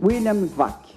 William Vac.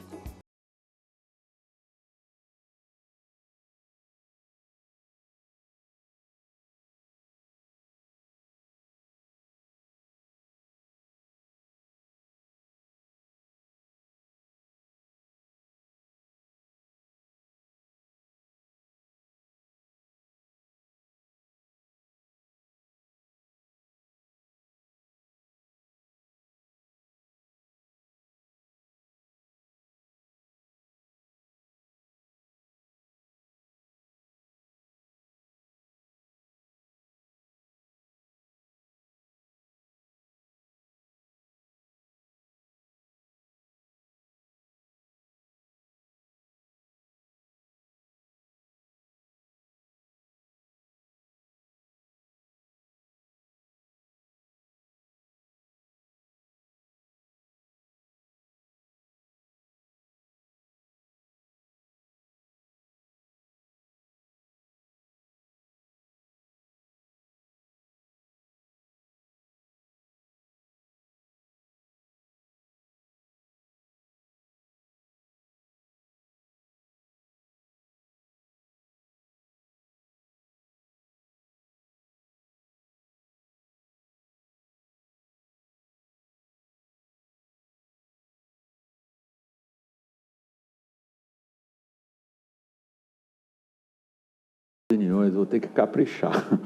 Vou ter que caprichar.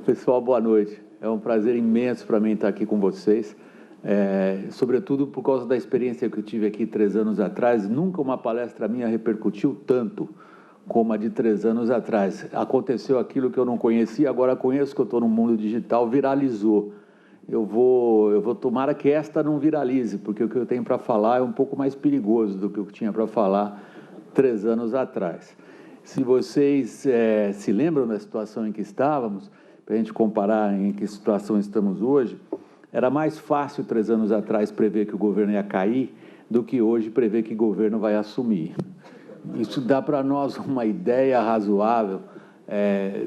Pessoal, boa noite. É um prazer imenso para mim estar aqui com vocês, sobretudo por causa da experiência que eu tive aqui 3 anos atrás. Nunca uma palestra minha repercutiu tanto como a de 3 anos atrás. Aconteceu aquilo que eu não conhecia, agora conheço, que eu estou no mundo digital, viralizou. Eu vou tomara que esta não viralize, porque o que eu tenho para falar é um pouco mais perigoso do que eu tinha para falar 3 anos atrás. Se vocês se lembram da situação em que estávamos, para a gente comparar em que situação estamos hoje, era mais fácil 3 anos atrás prever que o governo ia cair do que hoje prever que o governo vai assumir. Isso dá para nós uma ideia razoável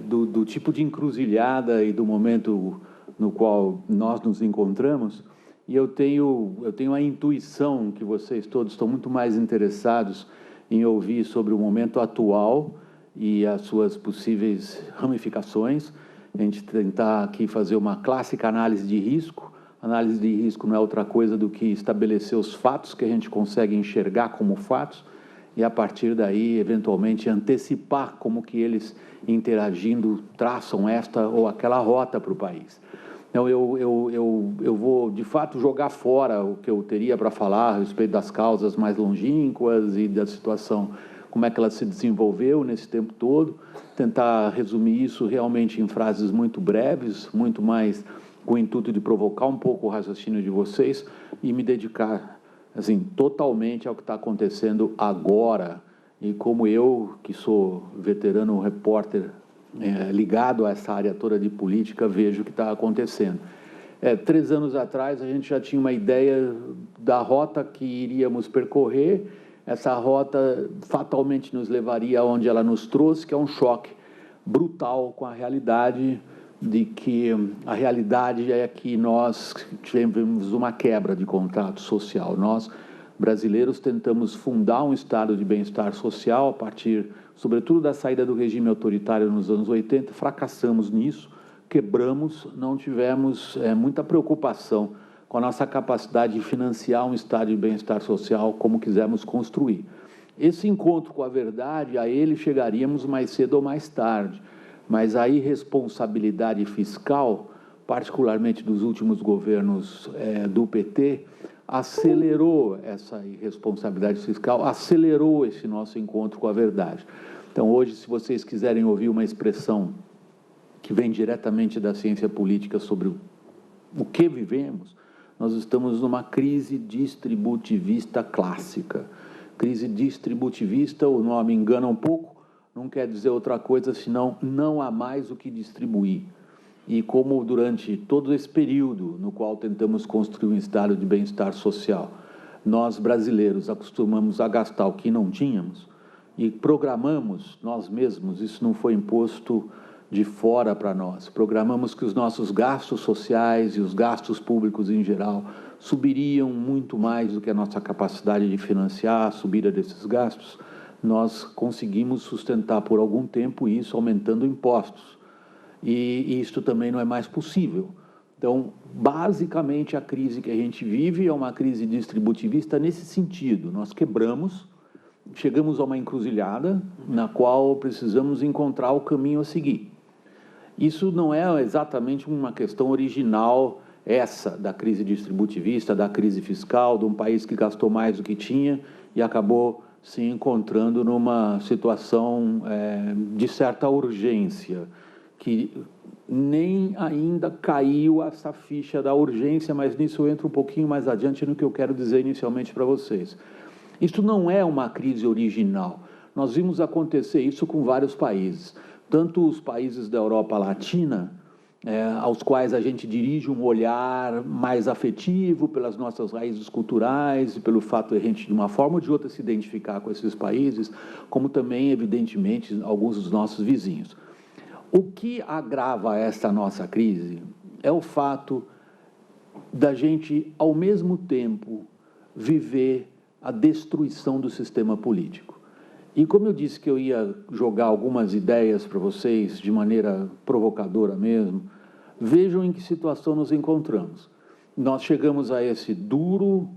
do tipo de encruzilhada e do momento no qual nós nos encontramos, e eu tenho a intuição que vocês todos estão muito mais interessados em ouvir sobre o momento atual e as suas possíveis ramificações. A gente tentar aqui fazer uma clássica análise de risco. Análise de risco não é outra coisa do que estabelecer os fatos que a gente consegue enxergar como fatos e, a partir daí, eventualmente, antecipar como que eles, interagindo, traçam esta ou aquela rota para o país. Então, eu vou, de fato, jogar fora o que eu teria para falar a respeito das causas mais longínquas e da situação, como é que ela se desenvolveu nesse tempo todo, tentar resumir isso realmente em frases muito breves, muito mais com o intuito de provocar um pouco o raciocínio de vocês e me dedicar, assim, totalmente ao que está acontecendo agora. E como eu, que sou veterano repórter, ligado a essa área toda de política, vejo o que está acontecendo. 3 anos atrás, a gente já tinha uma ideia da rota que iríamos percorrer. Essa rota fatalmente nos levaria aonde ela nos trouxe, que é um choque brutal com a realidade, de que a realidade é que nós tivemos uma quebra de contrato social. Nós, brasileiros, tentamos fundar um estado de bem-estar social a partir, sobretudo, da saída do regime autoritário nos anos 80, fracassamos nisso, quebramos, não tivemos muita preocupação com a nossa capacidade de financiar um estado de bem-estar social como quisemos construir. Esse encontro com a verdade, a ele chegaríamos mais cedo ou mais tarde, mas a irresponsabilidade fiscal, particularmente dos últimos governos do PT, acelerou essa irresponsabilidade fiscal, acelerou esse nosso encontro com a verdade. Então, hoje, se vocês quiserem ouvir uma expressão que vem diretamente da ciência política sobre o que vivemos, nós estamos numa crise distributivista clássica. Crise distributivista, o nome engana um pouco, não quer dizer outra coisa senão não há mais o que distribuir. E como durante todo esse período no qual tentamos construir um estado de bem-estar social, nós brasileiros acostumamos a gastar o que não tínhamos e programamos nós mesmos, isso não foi imposto de fora para nós. Programamos que os nossos gastos sociais e os gastos públicos em geral subiriam muito mais do que a nossa capacidade de financiar a subida desses gastos. Nós conseguimos sustentar por algum tempo isso aumentando impostos. E isto também não é mais possível. Então, basicamente, a crise que a gente vive é uma crise distributivista nesse sentido. Nós quebramos, chegamos a uma encruzilhada na qual precisamos encontrar o caminho a seguir. Isso não é exatamente uma questão original, essa da crise distributivista, da crise fiscal, de um país que gastou mais do que tinha e acabou se encontrando numa situação de certa urgência, que nem ainda caiu essa ficha da urgência, mas nisso eu entro um pouquinho mais adiante no que eu quero dizer inicialmente para vocês. Isso não é uma crise original. Nós vimos acontecer isso com vários países, tanto os países da Europa Latina, aos quais a gente dirige um olhar mais afetivo pelas nossas raízes culturais e pelo fato de a gente, de uma forma ou de outra, se identificar com esses países, como também, evidentemente, alguns dos nossos vizinhos. O que agrava esta nossa crise é o fato da gente, ao mesmo tempo, viver a destruição do sistema político. E como eu disse que eu ia jogar algumas ideias para vocês, de maneira provocadora mesmo, vejam em que situação nos encontramos. Nós chegamos a esse duro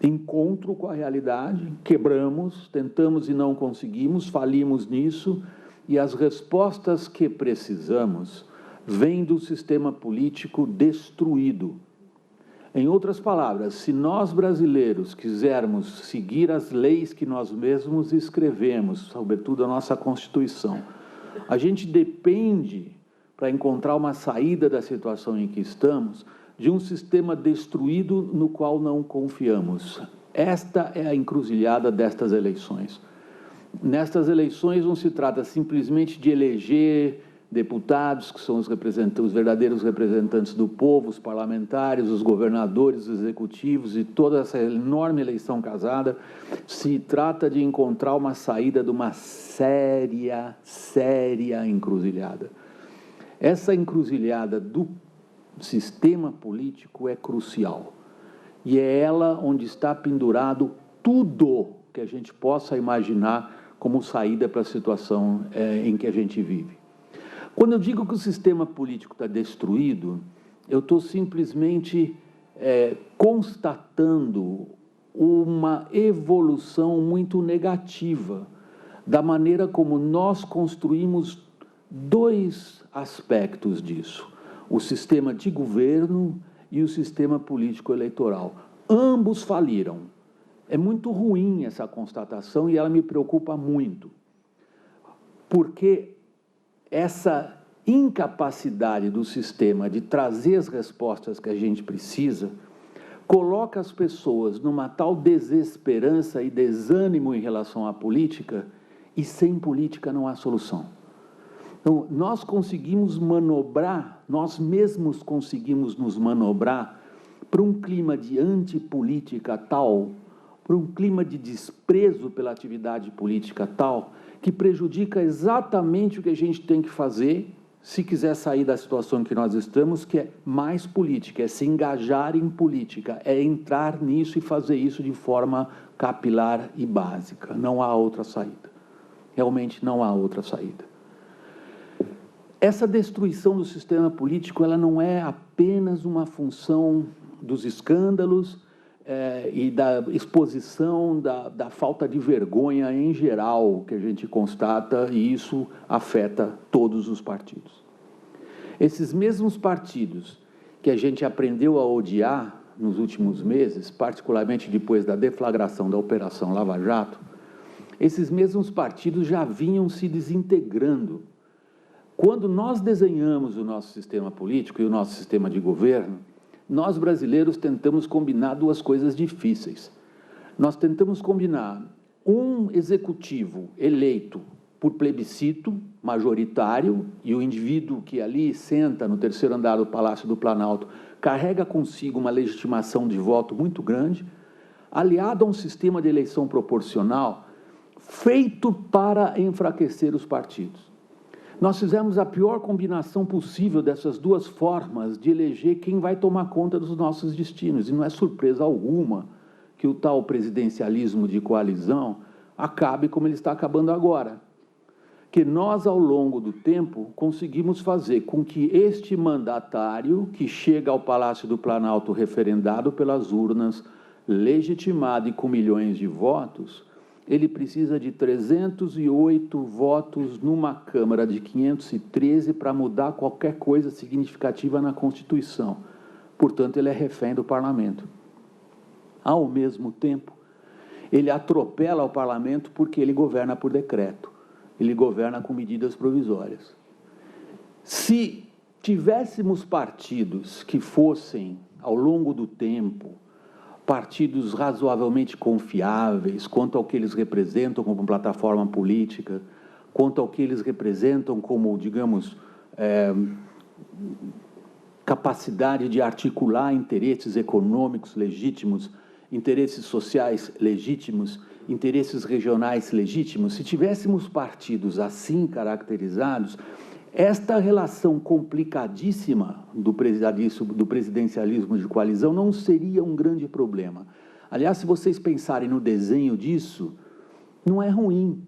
encontro com a realidade, quebramos, tentamos e não conseguimos, falimos nisso, e as respostas que precisamos vêm do sistema político destruído. Em outras palavras, se nós brasileiros quisermos seguir as leis que nós mesmos escrevemos, sobretudo a nossa Constituição, a gente depende, para encontrar uma saída da situação em que estamos, de um sistema destruído no qual não confiamos. Esta é a encruzilhada destas eleições. Nestas eleições não se trata simplesmente de eleger deputados, que são os verdadeiros representantes do povo, os parlamentares, os governadores, os executivos e toda essa enorme eleição casada. Se trata de encontrar uma saída de uma séria encruzilhada. Essa encruzilhada do sistema político é crucial. E é ela onde está pendurado tudo que a gente possa imaginar como saída para a situação em que a gente vive. Quando eu digo que o sistema político está destruído, eu estou simplesmente constatando uma evolução muito negativa da maneira como nós construímos dois aspectos disso: o sistema de governo e o sistema político eleitoral. Ambos faliram. É muito ruim essa constatação e ela me preocupa muito, porque essa incapacidade do sistema de trazer as respostas que a gente precisa coloca as pessoas numa tal desesperança e desânimo em relação à política, e sem política não há solução. Então, nós conseguimos manobrar, nós mesmos conseguimos nos manobrar para um clima de antipolítica tal, para um clima de desprezo pela atividade política tal, que prejudica exatamente o que a gente tem que fazer se quiser sair da situação em que nós estamos, que é mais política, é se engajar em política, é entrar nisso e fazer isso de forma capilar e básica. Não há outra saída. Realmente não há outra saída. Essa destruição do sistema político, ela não é apenas uma função dos escândalos e da exposição da falta de vergonha em geral que a gente constata, e isso afeta todos os partidos. Esses mesmos partidos que a gente aprendeu a odiar nos últimos meses, particularmente depois da deflagração da Operação Lava Jato, esses mesmos partidos já vinham se desintegrando. Quando nós desenhamos o nosso sistema político e o nosso sistema de governo, nós brasileiros tentamos combinar duas coisas difíceis. Nós tentamos combinar um executivo eleito por plebiscito majoritário, e o indivíduo que ali senta no terceiro andar do Palácio do Planalto carrega consigo uma legitimação de voto muito grande, aliado a um sistema de eleição proporcional feito para enfraquecer os partidos. Nós fizemos a pior combinação possível dessas duas formas de eleger quem vai tomar conta dos nossos destinos. E não é surpresa alguma que o tal presidencialismo de coalizão acabe como ele está acabando agora. Que nós, ao longo do tempo, conseguimos fazer com que este mandatário, que chega ao Palácio do Planalto referendado pelas urnas, legitimado e com milhões de votos, ele precisa de 308 votos numa Câmara de 513 para mudar qualquer coisa significativa na Constituição. Portanto, ele é refém do Parlamento. Ao mesmo tempo, ele atropela o Parlamento porque ele governa por decreto. Ele governa com medidas provisórias. Se tivéssemos partidos que fossem, ao longo do tempo, partidos razoavelmente confiáveis quanto ao que eles representam como plataforma política, quanto ao que eles representam como, digamos, capacidade de articular interesses econômicos legítimos, interesses sociais legítimos, interesses regionais legítimos, se tivéssemos partidos assim caracterizados, esta relação complicadíssima do presidencialismo de coalizão não seria um grande problema. Aliás, se vocês pensarem no desenho disso, não é ruim.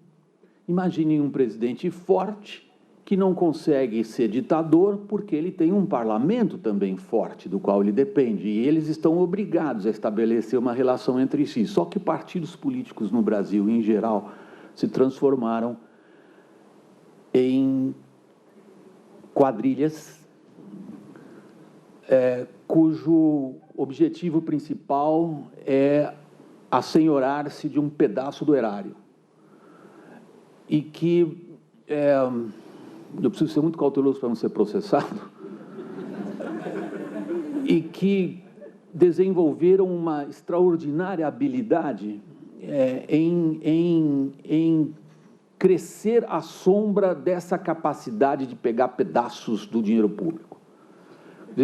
Imaginem um presidente forte que não consegue ser ditador porque ele tem um parlamento também forte, do qual ele depende, e eles estão obrigados a estabelecer uma relação entre si. Só que partidos políticos no Brasil, em geral, se transformaram em quadrilhas cujo objetivo principal é assenhorar-se de um pedaço do erário. E que... eu preciso ser muito cauteloso para não ser processado, e que desenvolveram uma extraordinária habilidade em crescer à sombra dessa capacidade de pegar pedaços do dinheiro público.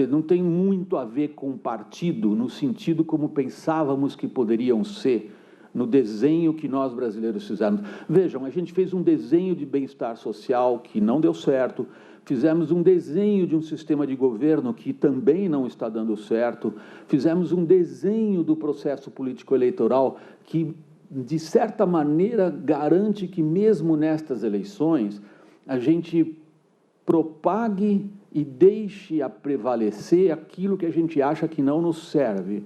Não tem muito a ver com partido no sentido como pensávamos que poderiam ser no desenho que nós brasileiros fizemos. Vejam, a gente fez um desenho de bem-estar social que não deu certo, fizemos um desenho de um sistema de governo que também não está dando certo, fizemos um desenho do processo político-eleitoral que, de certa maneira, garante que mesmo nestas eleições a gente propague e deixe a prevalecer aquilo que a gente acha que não nos serve.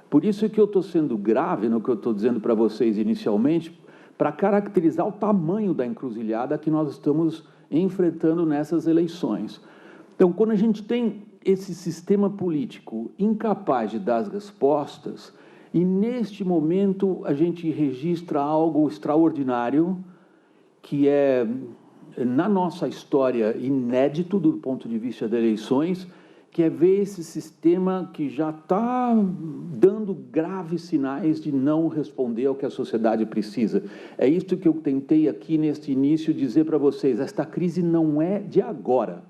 Por isso que eu estou sendo grave no que eu estou dizendo para vocês inicialmente, para caracterizar o tamanho da encruzilhada que nós estamos enfrentando nessas eleições. Então, quando a gente tem esse sistema político incapaz de dar as respostas, e neste momento a gente registra algo extraordinário, que é, na nossa história, inédito do ponto de vista das eleições, que é ver esse sistema que já está dando graves sinais de não responder ao que a sociedade precisa. É isso que eu tentei aqui neste início dizer para vocês. Esta crise não é de agora.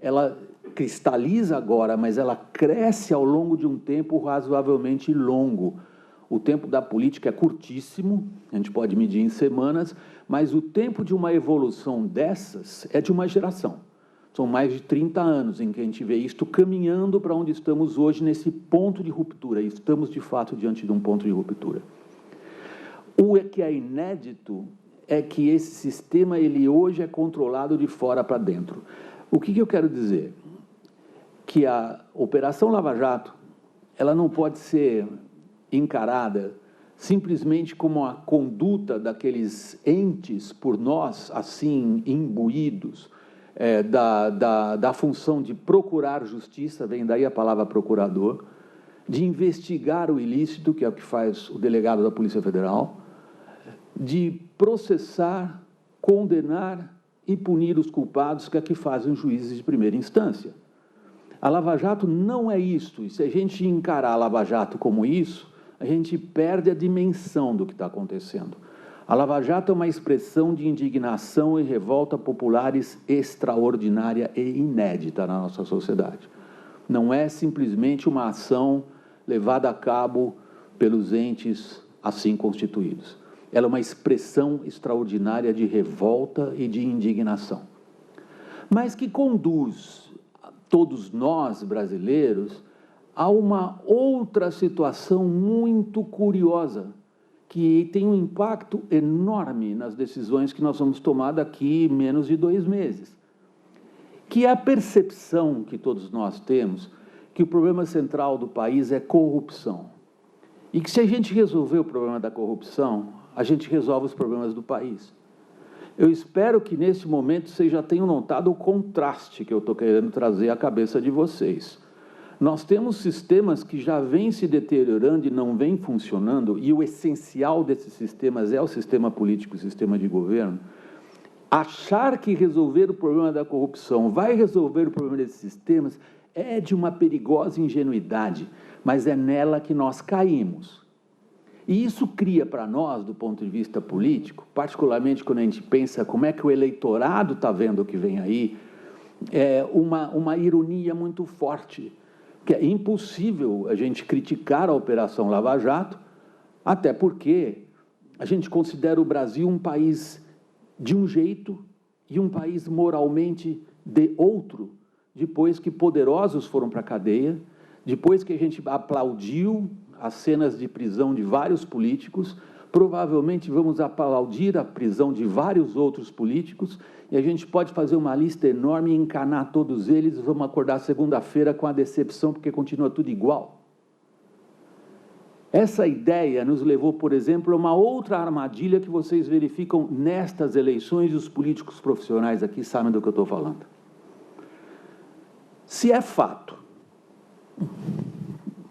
Ela cristaliza agora, mas ela cresce ao longo de um tempo razoavelmente longo. O tempo da política é curtíssimo, a gente pode medir em semanas, mas o tempo de uma evolução dessas é de uma geração. São mais de 30 anos em que a gente vê isto caminhando para onde estamos hoje, nesse ponto de ruptura. E estamos, de fato, diante de um ponto de ruptura. O que é inédito é que esse sistema, ele hoje é controlado de fora para dentro. O que eu quero dizer? Que a Operação Lava Jato, ela não pode ser encarada simplesmente como a conduta daqueles entes por nós, assim, imbuídos, da função de procurar justiça, vem daí a palavra procurador, de investigar o ilícito, que é o que faz o delegado da Polícia Federal, de processar, condenar e punir os culpados, que é o que fazem os juízes de primeira instância. A Lava Jato não é isto, e se a gente encarar a Lava Jato como isso, a gente perde a dimensão do que está acontecendo. A Lava Jato é uma expressão de indignação e revolta populares extraordinária e inédita na nossa sociedade. Não é simplesmente uma ação levada a cabo pelos entes assim constituídos. Ela é uma expressão extraordinária de revolta e de indignação. mas que conduz todos nós, brasileiros, a uma outra situação muito curiosa, que tem um impacto enorme nas decisões que nós vamos tomar daqui menos de 2 meses, que é a percepção que todos nós temos que o problema central do país é corrupção. E que se a gente resolver o problema da corrupção, a gente resolve os problemas do país. Eu espero que, nesse momento, vocês já tenham notado o contraste que eu estou querendo trazer à cabeça de vocês. Nós temos sistemas que já vêm se deteriorando e não vêm funcionando, e o essencial desses sistemas é o sistema político, o sistema de governo. Achar que resolver o problema da corrupção vai resolver o problema desses sistemas é de uma perigosa ingenuidade, mas é nela que nós caímos. E isso cria para nós, do ponto de vista político, particularmente quando a gente pensa como é que o eleitorado está vendo o que vem aí, uma ironia muito forte, que é impossível a gente criticar a Operação Lava Jato, até porque a gente considera o Brasil um país de um jeito e um país moralmente de outro, depois que poderosos foram para a cadeia, depois que a gente aplaudiu as cenas de prisão de vários políticos, provavelmente vamos aplaudir a prisão de vários outros políticos, e a gente pode fazer uma lista enorme e encanar todos eles, vamos acordar segunda-feira com a decepção, porque continua tudo igual. Essa ideia nos levou, por exemplo, a uma outra armadilha que vocês verificam nestas eleições, e os políticos profissionais aqui sabem do que eu estou falando. Se é fato,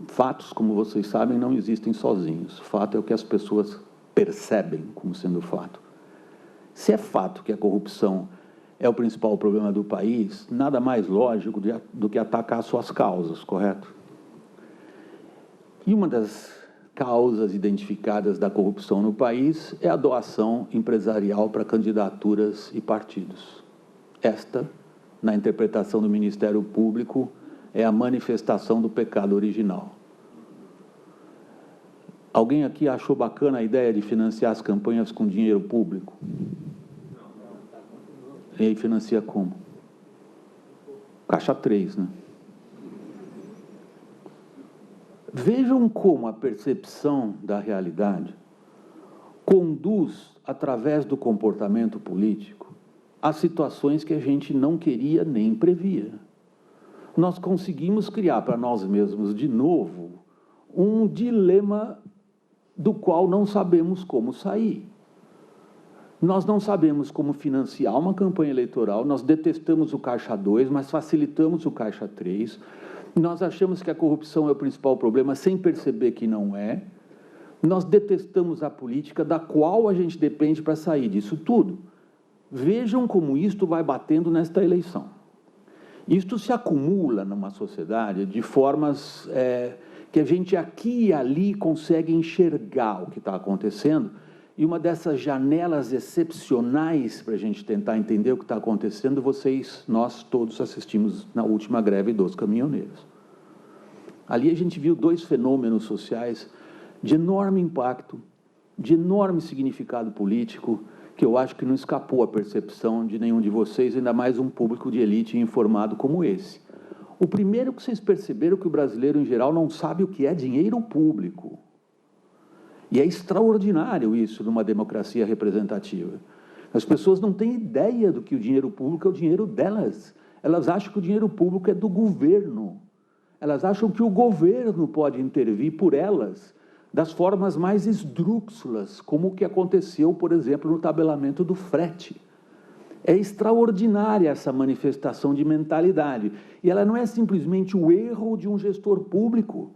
fatos, como vocês sabem, não existem sozinhos. Fato é o que as pessoas percebem como sendo fato. Se é fato que a corrupção é o principal problema do país, nada mais lógico do que atacar suas causas, correto? E uma das causas identificadas da corrupção no país é a doação empresarial para candidaturas e partidos. Esta, na interpretação do Ministério Público, é a manifestação do pecado original. Alguém aqui achou bacana a ideia de financiar as campanhas com dinheiro público? E aí financia como? Caixa 3, né? Vejam como a percepção da realidade conduz, através do comportamento político, a situações que a gente não queria nem previa. Nós conseguimos criar para nós mesmos, de novo, um dilema do qual não sabemos como sair. Nós não sabemos como financiar uma campanha eleitoral, nós detestamos o Caixa 2, mas facilitamos o Caixa 3, nós achamos que a corrupção é o principal problema, sem perceber que não é, nós detestamos a política, da qual a gente depende para sair disso tudo. Vejam como isto vai batendo nesta eleição. Isto se acumula numa sociedade de formas que a gente aqui e ali consegue enxergar o que está acontecendo, e uma dessas janelas excepcionais para a gente tentar entender o que está acontecendo, nós todos assistimos na última greve dos caminhoneiros. Ali a gente viu 2 fenômenos sociais de enorme impacto, de enorme significado político, que eu acho que não escapou à percepção de nenhum de vocês, ainda mais um público de elite informado como esse. O primeiro que vocês perceberam que o brasileiro, em geral, não sabe o que é dinheiro público. E é extraordinário isso numa democracia representativa. As pessoas não têm ideia do que o dinheiro público é o dinheiro delas. Elas acham que o dinheiro público é do governo. Elas acham que o governo pode intervir por elas das formas mais esdrúxulas, como o que aconteceu, por exemplo, no tabelamento do frete. É extraordinária essa manifestação de mentalidade. E ela não é simplesmente o erro de um gestor público.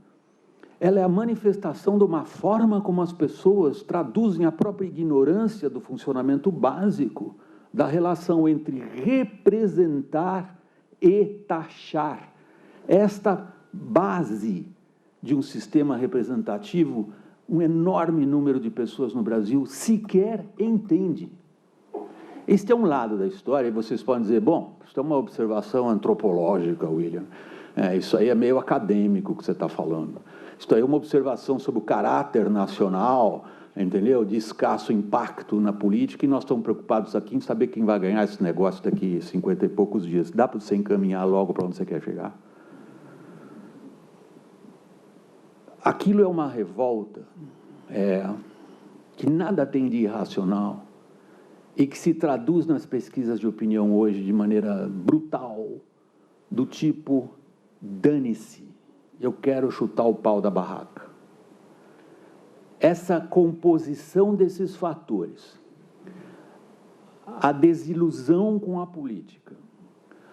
Ela é a manifestação de uma forma como as pessoas traduzem a própria ignorância do funcionamento básico da relação entre representar e taxar. Esta base de um sistema representativo, um enorme número de pessoas no Brasil sequer entende. Este é um lado da história, e vocês podem dizer, bom, isso é uma observação antropológica, William. Isso aí é meio acadêmico que você está falando. Isso aí é uma observação sobre o caráter nacional entendeu? De escasso impacto na política, e nós estamos preocupados aqui em saber quem vai ganhar esse negócio daqui 50 e poucos dias. Dá para você encaminhar logo para onde você quer chegar? Aquilo é uma revolta que nada tem de irracional e que se traduz nas pesquisas de opinião hoje de maneira brutal, do tipo, dane-se, eu quero chutar o pau da barraca. Essa composição desses fatores, a desilusão com a política,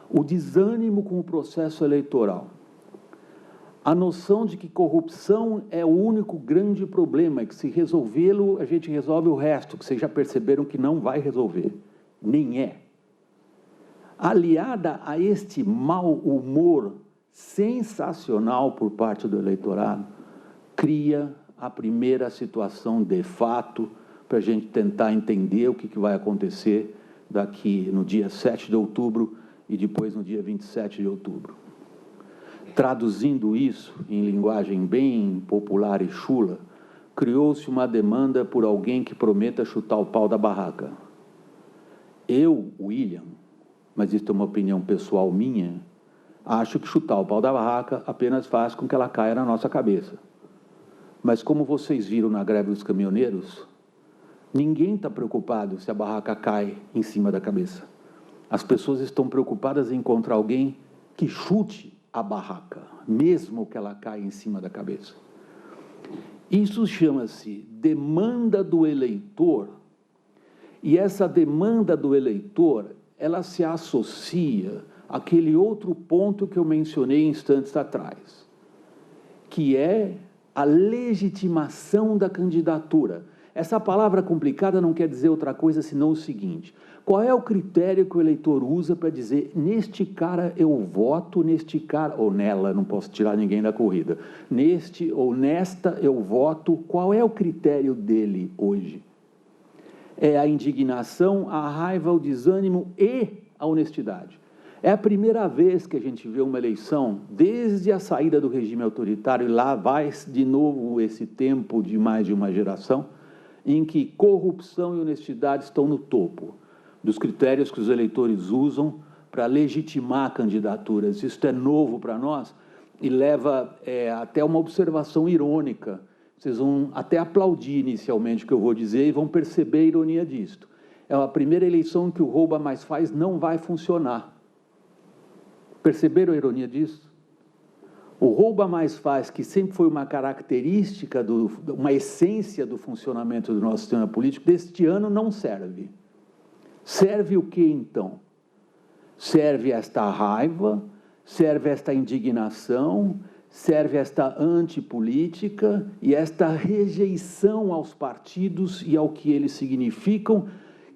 o desânimo com o processo eleitoral, a noção de que corrupção é o único grande problema, que se resolvê-lo, a gente resolve o resto, que vocês já perceberam que não vai resolver, nem é. Aliada a este mau humor sensacional por parte do eleitorado, cria a primeira situação de fato para a gente tentar entender o que vai acontecer daqui no dia 7 de outubro e depois no dia 27 de outubro. Traduzindo isso em linguagem bem popular e chula, criou-se uma demanda por alguém que prometa chutar o pau da barraca. Eu, William, mas isso é uma opinião pessoal minha, acho que chutar o pau da barraca apenas faz com que ela caia na nossa cabeça. Mas como vocês viram na greve dos caminhoneiros, ninguém está preocupado se a barraca cai em cima da cabeça. As pessoas estão preocupadas em encontrar alguém que chute a barraca, mesmo que ela caia em cima da cabeça. Isso chama-se demanda do eleitor, e essa demanda do eleitor, ela se associa àquele outro ponto que eu mencionei instantes atrás, que é a legitimação da candidatura. Essa palavra complicada não quer dizer outra coisa senão o seguinte: qual é o critério que o eleitor usa para dizer, neste cara eu voto, neste cara, ou nela, não posso tirar ninguém da corrida, neste ou nesta eu voto? Qual é o critério dele hoje? É a indignação, a raiva, o desânimo e a honestidade. É a primeira vez que a gente vê uma eleição, desde a saída do regime autoritário, e lá vai de novo esse tempo de mais de uma geração, em que corrupção e honestidade estão no topo dos critérios que os eleitores usam para legitimar candidaturas. Isso é novo para nós e leva até uma observação irônica. Vocês vão até aplaudir inicialmente o que eu vou dizer e vão perceber a ironia disto. É a primeira eleição em que o rouba mais faz não vai funcionar. Perceberam a ironia disso? O rouba mais faz, que sempre foi uma característica, uma essência do funcionamento do nosso sistema político, deste ano não serve. Serve o que então? Serve esta raiva, serve esta indignação, serve esta antipolítica e esta rejeição aos partidos e ao que eles significam,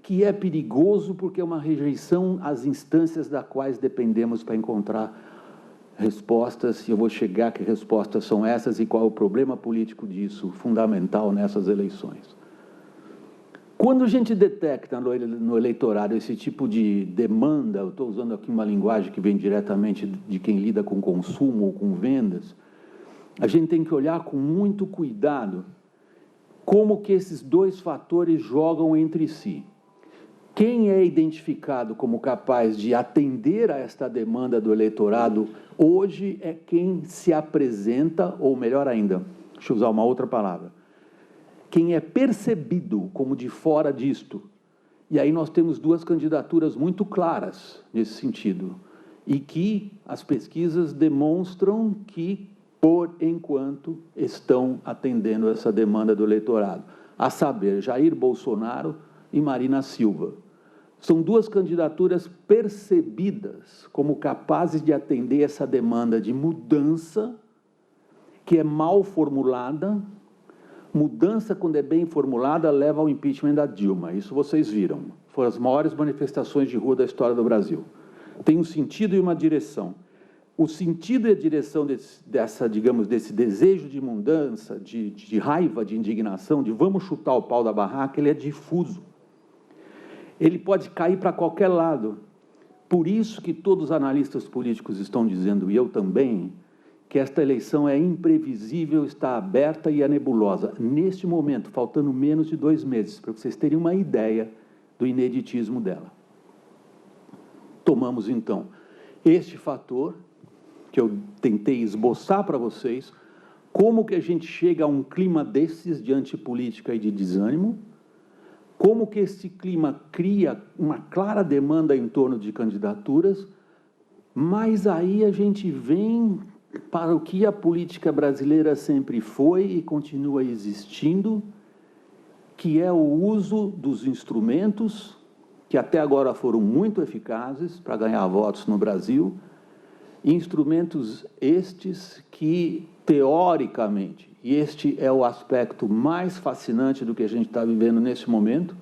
que é perigoso porque é uma rejeição às instâncias das quais dependemos para encontrar respostas, e eu vou chegar a que respostas são essas e qual é o problema político disso, fundamental nessas eleições. Quando a gente detecta no eleitorado esse tipo de demanda, eu estou usando aqui uma linguagem que vem diretamente de quem lida com consumo ou com vendas, a gente tem que olhar com muito cuidado como que esses dois fatores jogam entre si. Quem é identificado como capaz de atender a esta demanda do eleitorado hoje é quem se apresenta, ou melhor ainda, deixa eu usar uma outra palavra, quem é percebido como de fora disto. E aí nós temos duas candidaturas muito claras nesse sentido, e que as pesquisas demonstram que, por enquanto, estão atendendo essa demanda do eleitorado, a saber, Jair Bolsonaro e Marina Silva. São duas candidaturas percebidas como capazes de atender essa demanda de mudança, que é mal formulada. Mudança, quando é bem formulada, leva ao impeachment da Dilma. Isso vocês viram. Foram as maiores manifestações de rua da história do Brasil. Tem um sentido e uma direção. O sentido e a direção desse desejo de mudança, de raiva, de indignação, de vamos chutar o pau da barraca, ele é difuso. Ele pode cair para qualquer lado. Por isso que todos os analistas políticos estão dizendo, e eu também, que esta eleição é imprevisível, está aberta e é nebulosa. Neste momento, faltando menos de 2 meses, para vocês terem uma ideia do ineditismo dela. Tomamos, então, este fator, que eu tentei esboçar para vocês, como que a gente chega a um clima desses de antipolítica e de desânimo, como que esse clima cria uma clara demanda em torno de candidaturas, mas aí a gente vem para o que a política brasileira sempre foi e continua existindo, que é o uso dos instrumentos, que até agora foram muito eficazes para ganhar votos no Brasil, instrumentos estes que, teoricamente, e este é o aspecto mais fascinante do que a gente está vivendo nesse momento,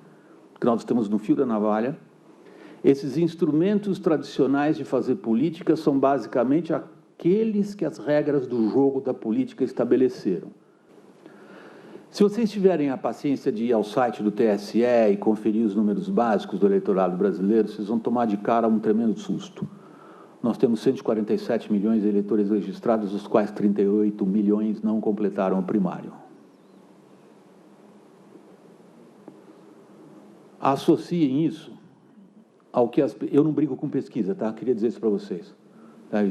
que nós estamos no fio da navalha, esses instrumentos tradicionais de fazer política são basicamente aqueles que as regras do jogo da política estabeleceram. Se vocês tiverem a paciência de ir ao site do TSE e conferir os números básicos do eleitorado brasileiro, vocês vão tomar de cara um tremendo susto. Nós temos 147 milhões de eleitores registrados, dos quais 38 milhões não completaram o primário. Associem isso ao que eu não brigo com pesquisa, tá? Queria dizer isso para vocês.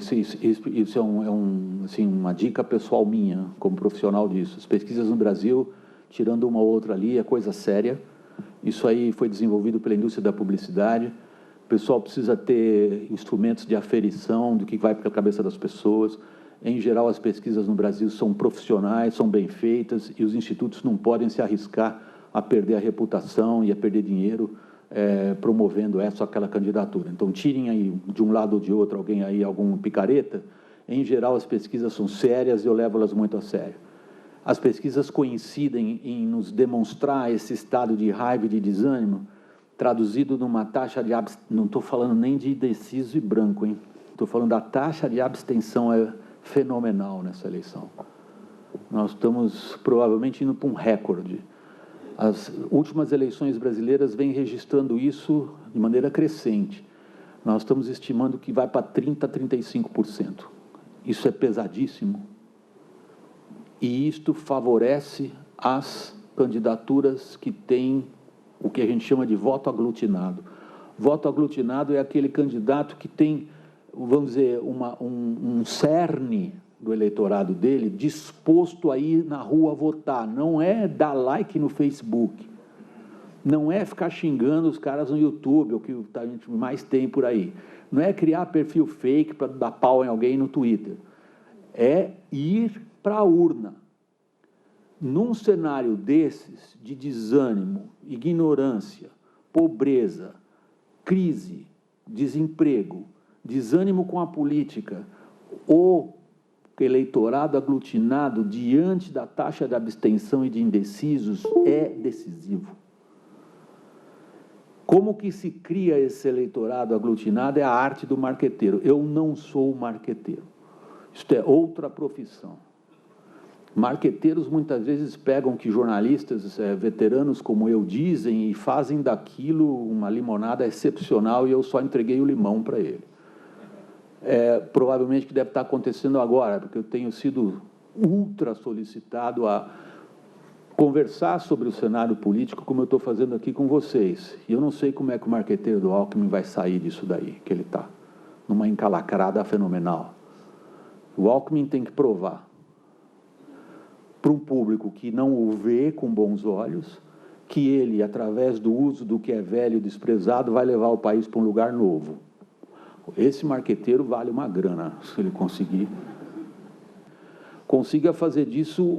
Isso é assim, uma dica pessoal minha, como profissional disso. As pesquisas no Brasil, tirando uma ou outra ali, é coisa séria. Isso aí foi desenvolvido pela indústria da publicidade. O pessoal precisa ter instrumentos de aferição do que vai para a cabeça das pessoas. Em geral, as pesquisas no Brasil são profissionais, são bem feitas, e os institutos não podem se arriscar a perder a reputação e a perder dinheiro promovendo essa ou aquela candidatura. Então, tirem aí, de um lado ou de outro, alguém aí, algum picareta. Em geral, as pesquisas são sérias e eu levo elas muito a sério. As pesquisas coincidem em nos demonstrar esse estado de raiva e de desânimo, traduzido numa taxa de abstenção, não estou falando nem de indeciso e branco, hein? Estou falando da taxa de abstenção, é fenomenal nessa eleição. Nós estamos provavelmente indo para um recorde. As últimas eleições brasileiras vêm registrando isso de maneira crescente. Nós estamos estimando que vai para 30% a 35%. Isso é pesadíssimo. E isto favorece as candidaturas que têm o que a gente chama de voto aglutinado. Voto aglutinado é aquele candidato que tem, vamos dizer, um cerne do eleitorado dele disposto a ir na rua votar. Não é dar like no Facebook, não é ficar xingando os caras no YouTube, o que a gente mais tem por aí. Não é criar perfil fake para dar pau em alguém no Twitter. É ir para a urna. Num cenário desses, de desânimo, ignorância, pobreza, crise, desemprego, desânimo com a política, o eleitorado aglutinado diante da taxa de abstenção e de indecisos é decisivo. Como que se cria esse eleitorado aglutinado é a arte do marqueteiro. Eu não sou marqueteiro. Isto é outra profissão. Marqueteiros muitas vezes pegam que jornalistas veteranos como eu dizem e fazem daquilo uma limonada excepcional e eu só entreguei o limão para ele. Provavelmente que deve estar acontecendo agora, porque eu tenho sido ultra solicitado a conversar sobre o cenário político como eu estou fazendo aqui com vocês. E eu não sei como é que o marqueteiro do Alckmin vai sair disso daí, que ele está, numa encalacrada fenomenal. O Alckmin tem que provar para um público que não o vê com bons olhos, que ele, através do uso do que é velho e desprezado, vai levar o país para um lugar novo. Esse marqueteiro vale uma grana, se ele conseguir. Consiga fazer disso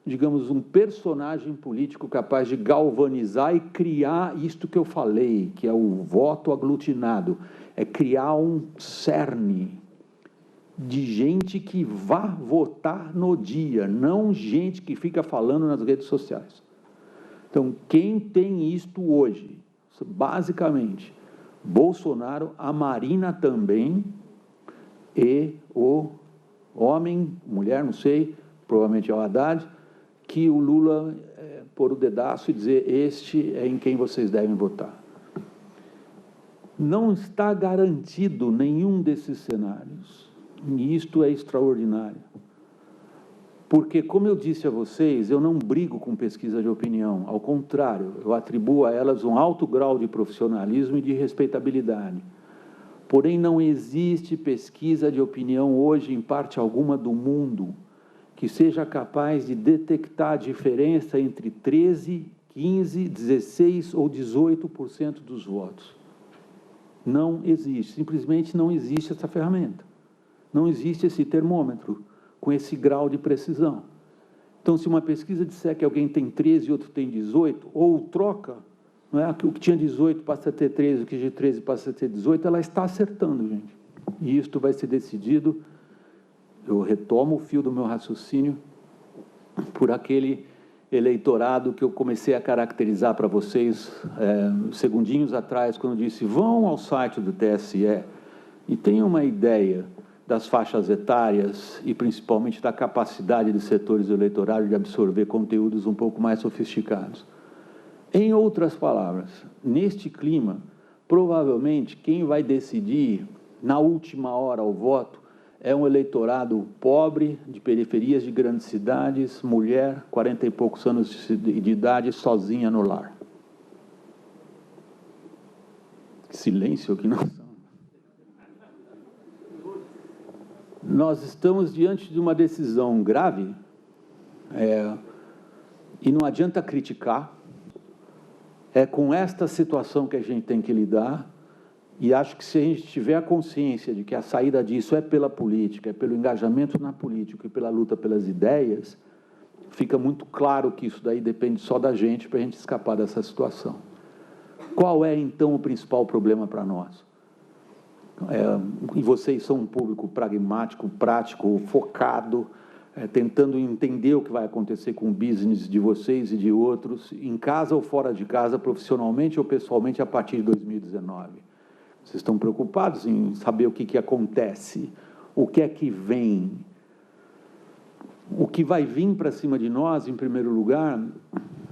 digamos, um personagem político capaz de galvanizar e criar isto que eu falei, que é o voto aglutinado. É criar um cerne de gente que vá votar no dia, não gente que fica falando nas redes sociais. Então, quem tem isto hoje, basicamente, Bolsonaro, a Marina também, e o homem, mulher, não sei, provavelmente é o Haddad, que o Lula pôr o dedaço e dizer, este é em quem vocês devem votar. Não está garantido nenhum desses cenários E isto é extraordinário. Porque, como eu disse a vocês, eu não brigo com pesquisa de opinião. Ao contrário, eu atribuo a elas um alto grau de profissionalismo e de respeitabilidade. Porém, não existe pesquisa de opinião hoje, em parte alguma do mundo, que seja capaz de detectar a diferença entre 13, 15, 16 ou 18% dos votos. Não existe, simplesmente não existe essa ferramenta. Não existe esse termômetro com esse grau de precisão. Então, se uma pesquisa disser que alguém tem 13 e outro tem 18, ou troca, não é? O que tinha 18 passa a ter 13, o que tinha 13 passa a ter 18, ela está acertando, gente. E isto vai ser decidido, eu retomo o fio do meu raciocínio, por aquele eleitorado que eu comecei a caracterizar para vocês segundinhos atrás, quando eu disse, vão ao site do TSE e tenham uma ideia das faixas etárias e principalmente da capacidade dos setores eleitorais de absorver conteúdos um pouco mais sofisticados. Em outras palavras, neste clima, provavelmente quem vai decidir na última hora o voto é um eleitorado pobre, de periferias de grandes cidades, mulher, 40 e poucos anos de idade, sozinha no lar. Que silêncio que nós estamos. Nós estamos diante de uma decisão grave, e não adianta criticar, é com esta situação que a gente tem que lidar, e acho que se a gente tiver a consciência de que a saída disso é pela política, é pelo engajamento na política e pela luta pelas ideias, fica muito claro que isso daí depende só da gente para a gente escapar dessa situação. Qual é, então, o principal problema para nós? E vocês são um público pragmático, prático, focado, tentando entender o que vai acontecer com o business de vocês e de outros, em casa ou fora de casa, profissionalmente ou pessoalmente, a partir de 2019. Vocês estão preocupados em saber o que acontece, o que é que vem. O que vai vir para cima de nós, em primeiro lugar,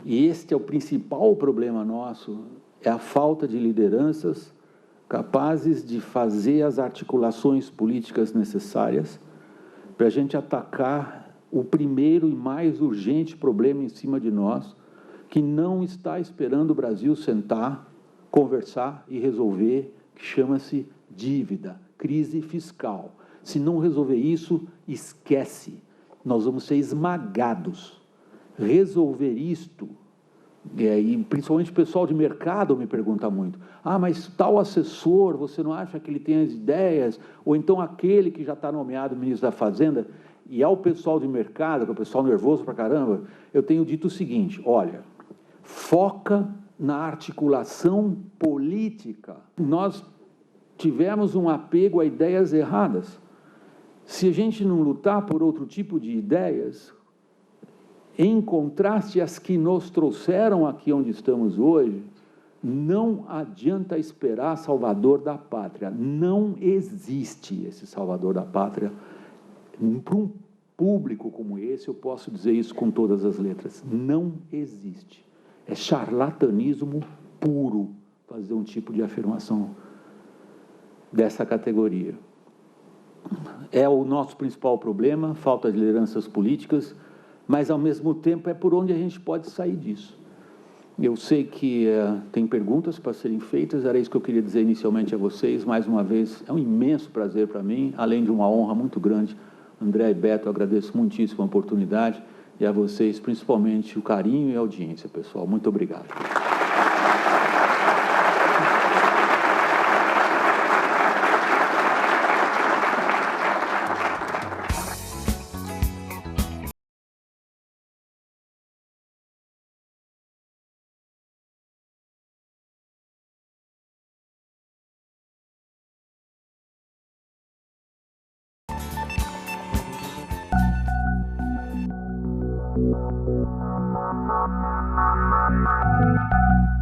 e este é o principal problema nosso, é a falta de lideranças capazes de fazer as articulações políticas necessárias para a gente atacar o primeiro e mais urgente problema em cima de nós, que não está esperando o Brasil sentar, conversar e resolver, que chama-se dívida, crise fiscal. Se não resolver isso, esquece, nós vamos ser esmagados. Resolver isto, e principalmente o pessoal de mercado me pergunta muito, mas tal assessor, você não acha que ele tem as ideias? Ou então aquele que já está nomeado ministro da Fazenda? E ao pessoal de mercado, que é o pessoal nervoso pra caramba, eu tenho dito o seguinte, olha, foca na articulação política. Nós tivemos um apego a ideias erradas. Se a gente não lutar por outro tipo de ideias, em contraste às que nos trouxeram aqui onde estamos hoje, não adianta esperar salvador da pátria. Não existe esse salvador da pátria. Para um público como esse, eu posso dizer isso com todas as letras. Não existe. É charlatanismo puro fazer um tipo de afirmação dessa categoria. É o nosso principal problema, falta de lideranças políticas, mas, ao mesmo tempo, é por onde a gente pode sair disso. Eu sei que tem perguntas para serem feitas, era isso que eu queria dizer inicialmente a vocês. Mais uma vez, é um imenso prazer para mim, além de uma honra muito grande. André e Beto, eu agradeço muitíssimo a oportunidade, e a vocês, principalmente, o carinho e a audiência, pessoal. Muito obrigado. Thank you.